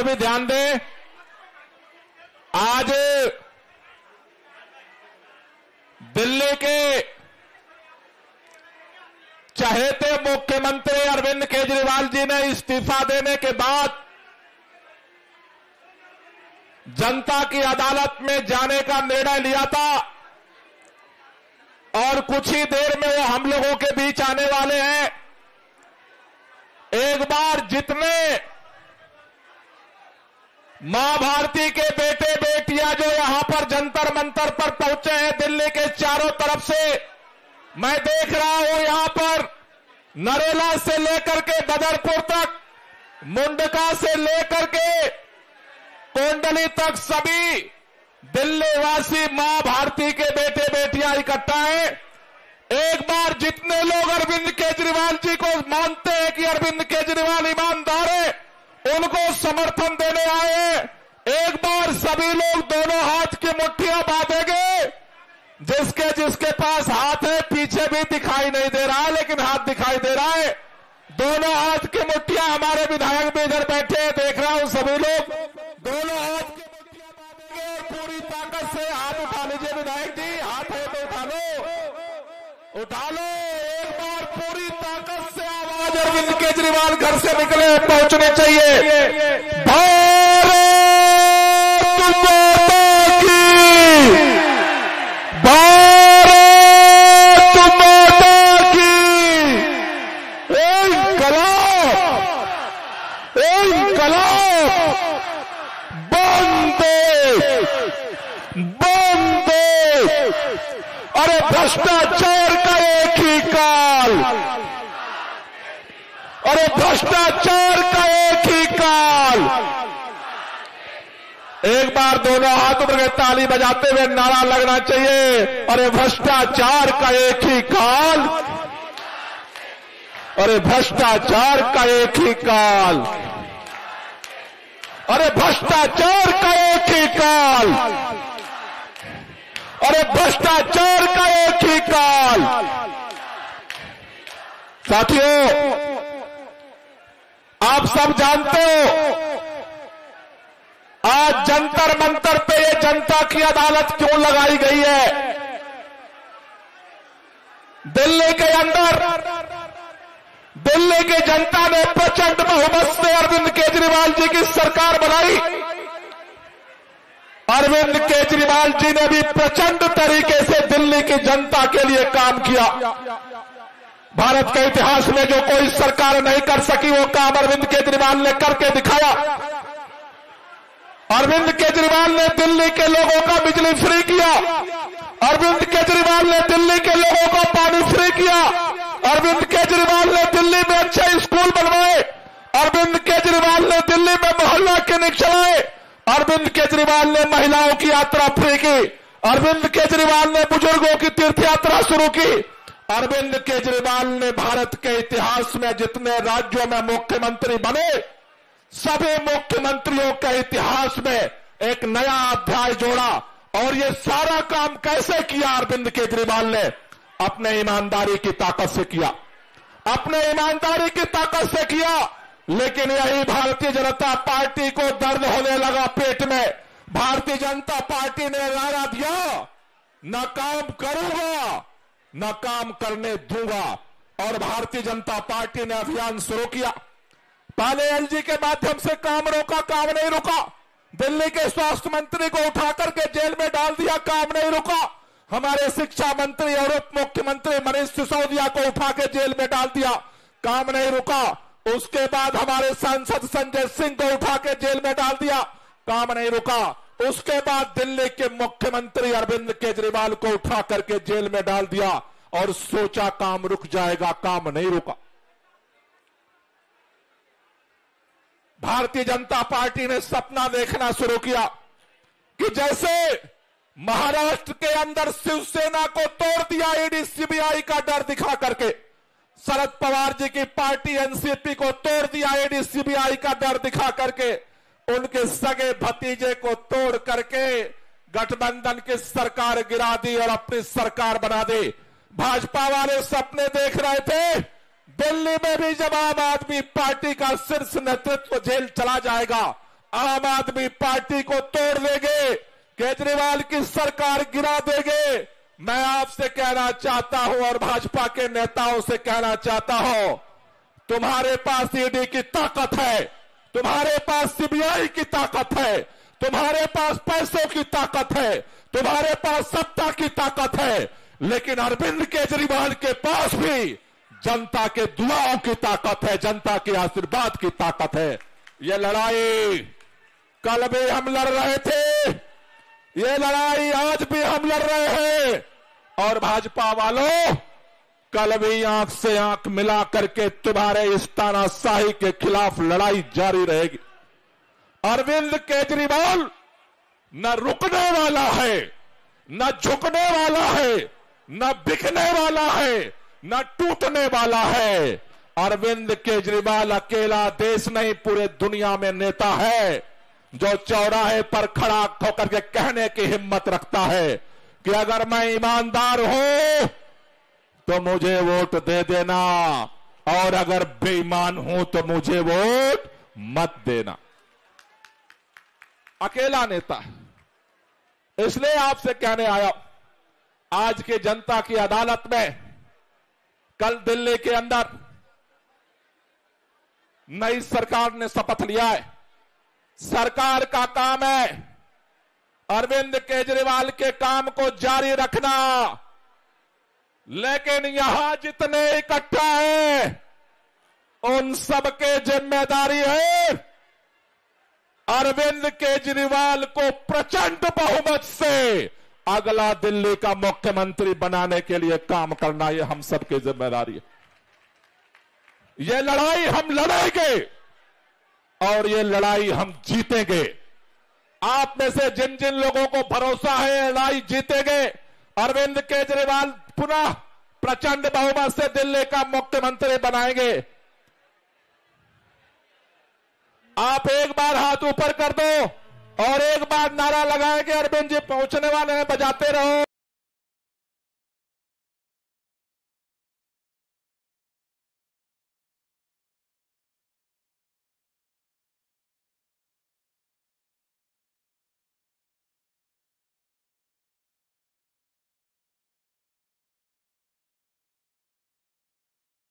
पे भी ध्यान दें। आज दिल्ली के चहेते मुख्यमंत्री अरविंद केजरीवाल जी ने इस्तीफा देने के बाद जनता की अदालत में जाने का निर्णय लिया था और कुछ ही देर में वो हम लोगों के बीच आने वाले हैं। एक बार जितने मां भारती के बेटे बेटियां जो यहां पर जंतर मंतर पर पहुंचे हैं दिल्ली के चारों तरफ से, मैं देख रहा हूं यहां पर नरेला से लेकर के बदरपुर तक, मुंडका से लेकर के कोंडली तक सभी दिल्ली वासी मां भारती के बेटे बेटियां इकट्ठा हैं। एक बार जितने लोग अरविंद केजरीवाल जी को मानते हैं कि अरविंद केजरीवाल ईमानदार है, उनको समर्थन देने आए हैं। एक बार सभी लोग दोनों हाथ की मुट्ठियां बांधेंगे। जिसके पास हाथ है पीछे भी दिखाई नहीं दे रहा है, लेकिन हाथ दिखाई दे रहा है। दोनों हाथ की मुट्ठियां, हमारे विधायक भी इधर बैठे हैं, देख रहा हूं सभी लोग दोनों हाथ की मुट्ठियां बांधेंगे और पूरी ताकत से हाथ उठा लीजिए। विधायक जी हाथ है तो उठा लो, उठा लो। एक बार पूरी ताकत से आवाज अरविंद केजरीवाल घर से निकले पहुंचने चाहिए। भारत माता की, भारत माता की। इंकलाब बंदे बंदे। अरे भ्रष्टाचार का एक ही काल, अरे भ्रष्टाचार का एक ही काल। एक बार दोनों हाथ उठ के ताली बजाते हुए नारा लगना चाहिए, अरे भ्रष्टाचार का एक ही काल, अरे भ्रष्टाचार का एक ही काल, अरे भ्रष्टाचार का एक ही काल, अरे भ्रष्टाचार का एक ही काल। साथियों, आप सब जानते हो आज जंतर मंतर पे ये जनता की अदालत क्यों लगाई गई है। दिल्ली के अंदर दिल्ली की जनता ने प्रचंड बहुमत से अरविंद केजरीवाल जी की सरकार बनाई। अरविंद केजरीवाल जी ने भी प्रचंड तरीके से दिल्ली की जनता के लिए काम किया। भारत के इतिहास में जो कोई सरकार नहीं कर सकी वो काम अरविंद केजरीवाल ने करके दिखाया। अरविंद केजरीवाल ने दिल्ली के लोगों का बिजली फ्री किया, अरविंद केजरीवाल ने दिल्ली के लोगों का पानी फ्री किया, अरविंद केजरीवाल ने दिल्ली में अच्छे स्कूल बनवाए, अरविंद केजरीवाल ने दिल्ली में मोहल्ला क्लिनिक चलाए, अरविंद केजरीवाल ने महिलाओं की यात्रा फ्री की, अरविंद केजरीवाल ने बुजुर्गों की तीर्थ यात्रा शुरू की। अरविंद केजरीवाल ने भारत के इतिहास में जितने राज्यों में मुख्यमंत्री बने, सभी मुख्यमंत्रियों के इतिहास में एक नया अध्याय जोड़ा। और ये सारा काम कैसे किया अरविंद केजरीवाल ने? अपने ईमानदारी की ताकत से किया, अपने ईमानदारी की ताकत से किया। लेकिन यही भारतीय जनता पार्टी को दर्द होने लगा पेट में। भारतीय जनता पार्टी ने नारा दिया, न काम करूंगा न काम करने दूंगा। और भारतीय जनता पार्टी ने अभियान शुरू किया। पहले एलजी के माध्यम से काम रोका, काम नहीं रुका। दिल्ली के स्वास्थ्य मंत्री को उठा करके जेल में डाल दिया, काम नहीं रुका। हमारे शिक्षा मंत्री और उप मुख्यमंत्री मनीष सिसोदिया को उठा के जेल में डाल दिया, काम नहीं रुका। उसके बाद हमारे सांसद संजय सिंह को उठा के जेल में डाल दिया, काम नहीं रुका। उसके बाद दिल्ली के मुख्यमंत्री अरविंद केजरीवाल को उठा करके जेल में डाल दिया और सोचा काम रुक जाएगा, काम नहीं रुका। भारतीय जनता पार्टी ने सपना देखना शुरू किया कि जैसे महाराष्ट्र के अंदर शिवसेना को तोड़ दिया ईडी सीबीआई का डर दिखा करके, शरद पवार जी की पार्टी एनसीपी को तोड़ दिया ईडी सीबीआई का डर दिखा करके, उनके सगे भतीजे को तोड़ करके गठबंधन की सरकार गिरा दी और अपनी सरकार बना दी। भाजपा वाले सपने देख रहे थे दिल्ली में भी जब आम आदमी पार्टी का शीर्ष नेतृत्व जेल चला जाएगा, आम आदमी पार्टी को तोड़ देंगे, केजरीवाल की सरकार गिरा देंगे। मैं आपसे कहना चाहता हूं और भाजपा के नेताओं से कहना चाहता हूं, तुम्हारे पास ईडी की ताकत है, तुम्हारे पास सीबीआई की ताकत है, तुम्हारे पास पैसों की ताकत है, तुम्हारे पास सत्ता की ताकत है, लेकिन अरविंद केजरीवाल के पास भी जनता के दुआओं की ताकत है, जनता के आशीर्वाद की ताकत है। ये लड़ाई कल भी हम लड़ रहे थे, ये लड़ाई आज भी हम लड़ रहे हैं, और भाजपा वालों कल भी आंख से आंख मिला करके तुम्हारे इस तानाशाही के खिलाफ लड़ाई जारी रहेगी। अरविंद केजरीवाल न रुकने वाला है, न झुकने वाला है, न बिकने वाला है, न टूटने वाला है। अरविंद केजरीवाल अकेला देश नहीं पूरे दुनिया में नेता है जो चौराहे पर खड़ा होकर के कहने की हिम्मत रखता है कि अगर मैं ईमानदार हूं तो मुझे वोट दे देना, और अगर बेईमान हूं तो मुझे वोट मत देना। अकेला नेता है। इसलिए आपसे कहने आया, आज के जनता की अदालत में कल दिल्ली के अंदर नई सरकार ने शपथ लिया है। सरकार का काम है अरविंद केजरीवाल के काम को जारी रखना, लेकिन यहां जितने इकट्ठा हैं उन सबके जिम्मेदारी है अरविंद केजरीवाल को प्रचंड बहुमत से अगला दिल्ली का मुख्यमंत्री बनाने के लिए काम करना, ये हम सबकी जिम्मेदारी है। ये लड़ाई हम लड़ेंगे और ये लड़ाई हम जीतेंगे। आप में से जिन जिन लोगों को भरोसा है लड़ाई जीतेंगे, अरविंद केजरीवाल पुनः प्रचंड बहुमत से दिल्ली का मुख्यमंत्री बनाएंगे। आप एक बार हाथ ऊपर कर दो और एक बार नारा लगाएंगे, अरविंद जी पहुंचने वाले हैं, बजाते रहो।